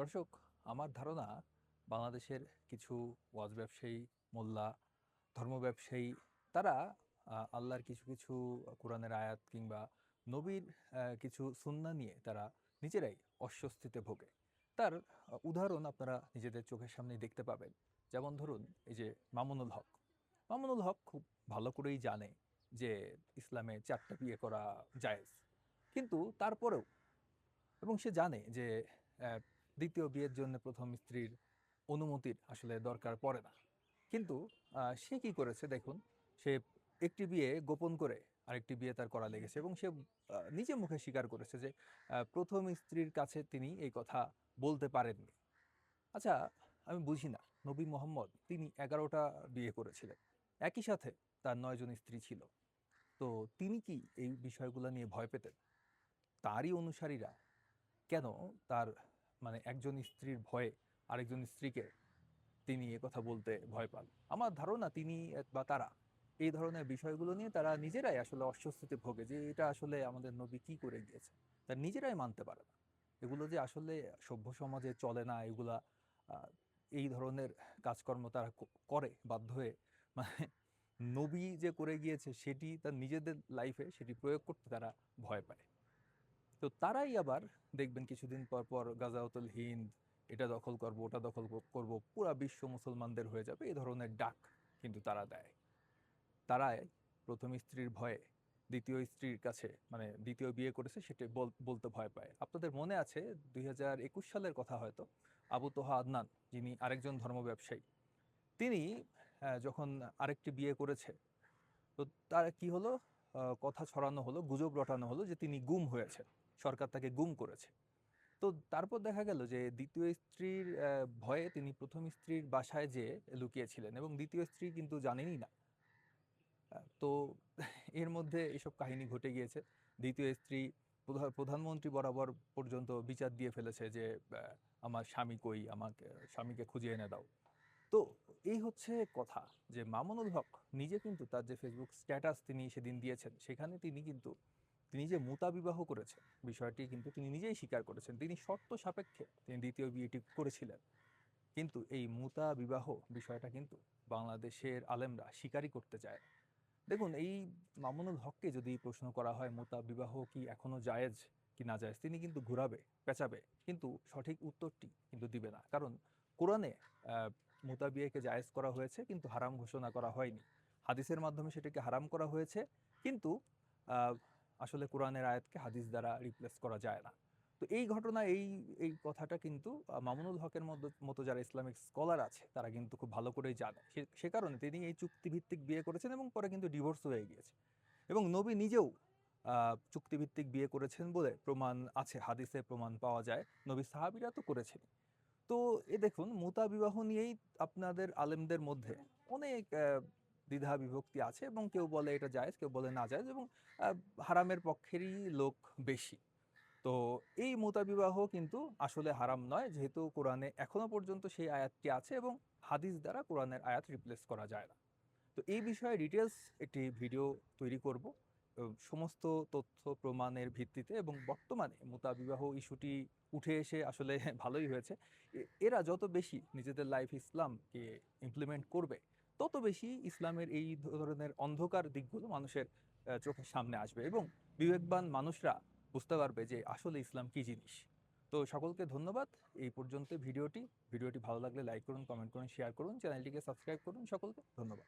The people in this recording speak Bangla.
দর্শক, আমার ধারণা বাংলাদেশের কিছু ওয়াজ ব্যবসায়ী, মোল্লা, ধর্ম ব্যবসায়ী তারা আল্লাহর কিছু কিছু কোরআনের আয়াত কিংবা নবীর কিছু সুন্নাহ নিয়ে তারা নিজেরাই অস্বস্তিতে ভোগে। তার উদাহরণ আপনারা নিজেদের চোখের সামনেই দেখতে পাবেন। যেমন ধরুন, এই যে মামুনুল হক। মামুনুল হক খুব ভালো করেই জানে যে ইসলামে ৪ টা বিয়ে করা জায়েজ। কিন্তু তারপরেও, এবং সে জানে যে আহ, দ্বিতীয় বিয়ের জন্য প্রথম স্ত্রীর অনুমতির আসলে দরকার পড়ে না। কিন্তু সে কি করেছে দেখুন, সে একটি বিয়ে গোপন করে আরেকটি বিয়ে তার করা লেগেছে, এবং সে নিজে মুখে স্বীকার করেছে যে প্রথম স্ত্রীর কাছে তিনি এই কথা বলতে পারেননি। আচ্ছা, আমি বুঝি না, নবী মোহাম্মদ তিনি 11টা বিয়ে করেছিলেন, একই সাথে তার 9 জন স্ত্রী ছিল। তো তিনি কি এই বিষয়গুলো নিয়ে ভয় পেতেন? তারই অনুসারীরা কেন তার মানে একজন স্ত্রীর ভয়ে আরেকজন স্ত্রীকে তিনি কথা বলতে ভয় পান? আমার ধারণা তিনি বা তারা এই ধরনের বিষয়গুলো নিয়ে তারা নিজেরাই আসলে অস্বস্তিতে ভোগে যে এটা আসলে আমাদের নবী কি করে গিয়েছে, তার নিজেরাই মানতে পারে না। এগুলো যে আসলে সভ্য সমাজে চলে না, এগুলা আহ, এই ধরনের কাজকর্ম তারা করে বাধ্য হয়ে, মানে নবী যে করে গিয়েছে সেটি তার নিজেদের লাইফে সেটি প্রয়োগ করতে তারা ভয় পায়। তো তারাই আবার দেখবেন কিছুদিন পর পর গাজাওয়াতুল হিন্দ, এটা দখল করব, ওটা দখল করব, পুরা বিশ্ব মুসলমানদের হয়ে যাবে, এই ধরনের ডাক কিন্তু তারা দেয়। তারাই প্রথম স্ত্রীর ভয়ে দ্বিতীয় স্ত্রীর কাছে, মানে দ্বিতীয় বিয়ে করেছে সেটা বলতে ভয় পায়। আপনাদের মনে আছে 2021 সালের কথা হয়তো, আবু তোহা আদনান, যিনি আরেকজন ধর্ম ব্যবসায়ী, তিনি যখন আরেকটি বিয়ে করেছে, তো তার কি হলো, কথা ছড়ানো হলো, গুজব রটানো হলো যে তিনি গুম হয়েছে, সরকার তাকে গুম করেছে। তো তারপর দেখা গেল যে দ্বিতীয় স্ত্রীর ভয়ে তিনি প্রথম স্ত্রীর বাসায় যেয়ে লুকিয়েছিলেন, এবং দ্বিতীয় স্ত্রী কিন্তু জানেনই না। তো এর মধ্যে এসব কাহিনী ঘটে গিয়েছে। দ্বিতীয় স্ত্রী প্রধানমন্ত্রী বরাবর পর্যন্ত বিচার দিয়ে ফেলেছে যে আমার স্বামী কই, আমাকে স্বামীকে খুঁজে এনে দাও। তো এই হচ্ছে কথা, যে মামুনুল হক নিজে কিন্তু তার যে ফেসবুক স্ট্যাটাস তিনি সেদিন দিয়েছেন, সেখানে তিনি যে মুতা বিবাহ করেছেন বিষয়টি কিন্তু তিনি নিজেই স্বীকার করেছেন। তিনি শর্ত সাপেক্ষে তিনি দ্বিতীয় বিয়েটি করেছিলেন। কিন্তু এই মুতা বিবাহ বিষয়টা কিন্তু বাংলাদেশের আলেমরা স্বীকারই করতে চায় না। দেখুন, এই মামুনুল হককে যদি প্রশ্ন করা হয় মুতা বিবাহ কি এখনো জায়েজ কি না জায়েজ, তিনি কিন্তু ঘুরাবে, পেঁচাবে, কিন্তু সঠিক উত্তরটি কিন্তু দিবে না। কারণ কোরআনে মুতা বিয়েকে জায়েজ করা হয়েছে, কিন্তু হারাম ঘোষণা করা হয়নি। হাদিসের মাধ্যমে সেটাকে হারাম করা হয়েছে, কিন্তু আহ, আসলে কোরআনের আয়াতকে হাদিস দ্বারা রিপ্লেস করা যায় না। তো এই ঘটনা, এই এই কথাটা কিন্তু মামুনুল হকের মতো যারা ইসলামিক স্কলার আছে তারা কিন্তু খুব ভালো করেই জানে। সে কারণে তিনি এই চুক্তিভিত্তিক বিয়ে করেছেন, এবং পরে কিন্তু ডিভোর্স হয়ে গিয়েছে। এবং নবী নিজেও চুক্তিভিত্তিক বিয়ে করেছেন বলে প্রমাণ আছে, হাদিসে প্রমাণ পাওয়া যায়, নবী সাহাবীরা তো করেছেন। তো দেখুন, মুতা বিবাহ নিয়েই আপনাদের আলেমদের মধ্যে অনেক দ্বিধা বিভক্তি আছে, এবং কেউ বলে এটা জায়েজ, কেউ বলে না জায়েজ, এবং আহ, হারামের পক্ষেরই লোক বেশি। তো এই মুতাবিবাহ কিন্তু আসলে হারাম নয়, যেহেতু কোরআনে এখনো পর্যন্ত সেই আয়াতটি আছে, এবং হাদিস দ্বারা কোরআনের আয়াত রিপ্লেস করা যায় না। তো এই বিষয়ে ডিটেলস একটি ভিডিও তৈরি করব, সমস্ত তথ্য প্রমাণের ভিত্তিতে। এবং বর্তমানে মুতাবিবাহ ইস্যুটি উঠে এসে আসলে ভালোই হয়েছে। এরা যত বেশি নিজেদের লাইফ ইসলামকে ইমপ্লিমেন্ট করবে, তত বেশি ইসলামের এই ধরনের অন্ধকার দিকগুলো মানুষের চোখের সামনে আসবে, এবং বিবেকবান মানুষরা বুঝতে পারবে যে আসলে ইসলাম কি জিনিস। তো সকলকে ধন্যবাদ। এই পর্যন্ত ভিডিওটি ভালো লাগলে লাইক করুন, কমেন্ট করুন, শেয়ার করুন, চ্যানেলটিকে সাবস্ক্রাইব করুন। সকলকে ধন্যবাদ।